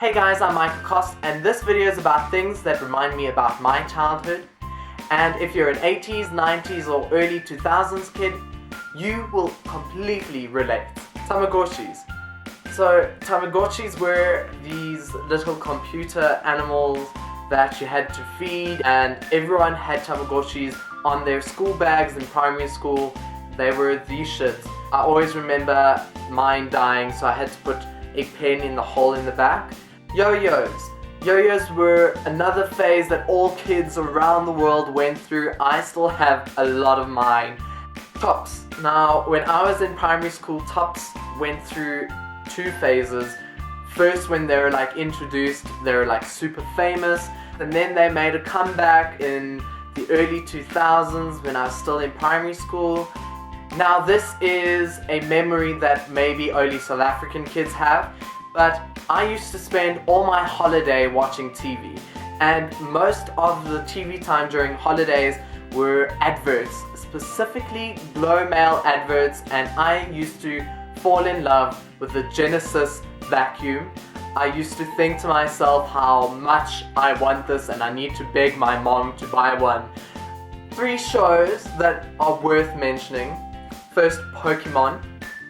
Hey guys, I'm Michael Kost, and this video is about things that remind me about my childhood. And if you're an 80s, 90s or early 2000s kid, you will completely relate. Tamagotchis. So Tamagotchis were these little computer animals that you had to feed, and everyone had Tamagotchis on their school bags in primary school. They were the shits. I always remember mine dying, so I had to put a pen in the hole in the back. Yo-yos. Yo-yos were another phase that all kids around the world went through. I still have a lot of mine. Tops. Now, when I was in primary school, Tops went through two phases. First, when they were introduced, they were super famous, and then they made a comeback in the early 2000s when I was still in primary school. Now, this is a memory that maybe only South African kids have, but I used to spend all my holiday watching TV, and most of the TV time during holidays were adverts, specifically blow mail adverts, and I used to fall in love with the Genesis vacuum. I used to think to myself how much I want this and I need to beg my mom to buy one. 3 shows that are worth mentioning. First Pokemon,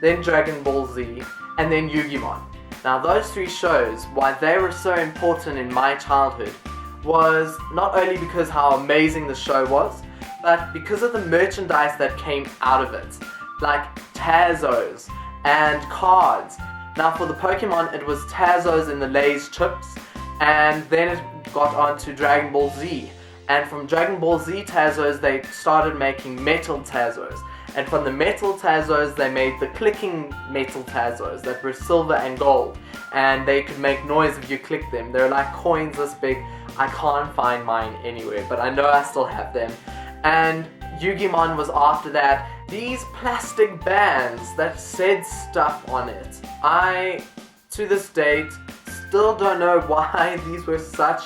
then Dragon Ball Z, and then Yu-Gi-Oh! Now those 3 shows, why they were so important in my childhood, was not only because how amazing the show was, but because of the merchandise that came out of it, like Tazos and cards. Now for the Pokemon, it was Tazos in the Lay's chips, and then it got on to Dragon Ball Z. And from Dragon Ball Z Tazos, they started making metal Tazos. And from the metal Tazos, they made the clicking metal Tazos that were silver and gold. And they could make noise if you click them. They're like coins this big. I can't find mine anywhere, but I know I still have them. And Yu-Gi-Oh! Was after that. These plastic bands that said stuff on it. I, to this date, still don't know why these were such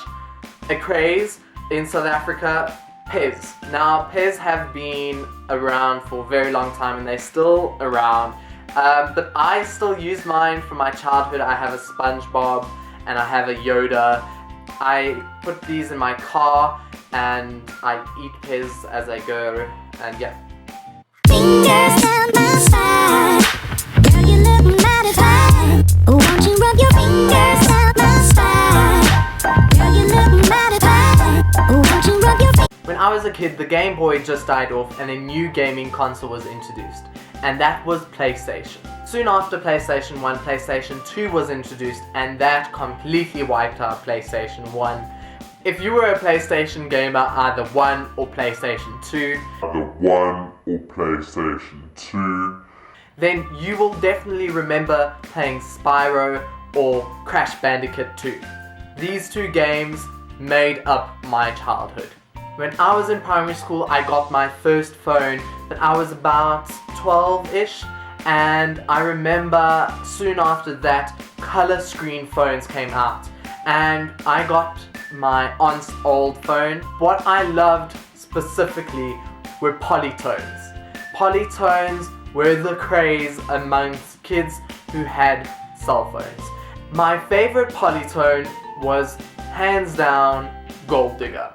a craze in South Africa. Pez. Now, Pez have been around for a very long time and they're still around. But I still use mine from my childhood. I have a SpongeBob and I have a Yoda. I put these in my car and I eat Pez as I go, and yeah. Fingers down my spine, girl, you look mighty fine. Won't you rub your fingers down my spine, girl, you look mighty fine. Won't you rub your fingers. When I was a kid, the Game Boy just died off and a new gaming console was introduced, and that was PlayStation. Soon after PlayStation 1, PlayStation 2 was introduced, and that completely wiped out PlayStation 1. If you were a PlayStation gamer, either 1 or PlayStation 2, then you will definitely remember playing Spyro or Crash Bandicoot 2. These 2 games made up my childhood. When I was in primary school, I got my first phone, but I was about 12-ish, and I remember soon after that, color screen phones came out, and I got my aunt's old phone. What I loved specifically were polytones. Polytones were the craze amongst kids who had cell phones. My favorite polytone was, hands down, Gold Digger.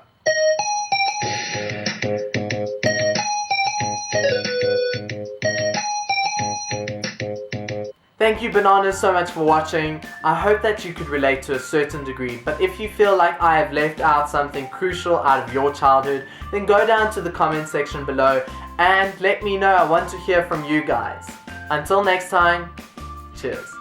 Thank you bananas so much for watching. I hope that you could relate to a certain degree, but if you feel like I have left out something crucial out of your childhood, then go down to the comment section below and let me know. I want to hear from you guys. Until next time, cheers.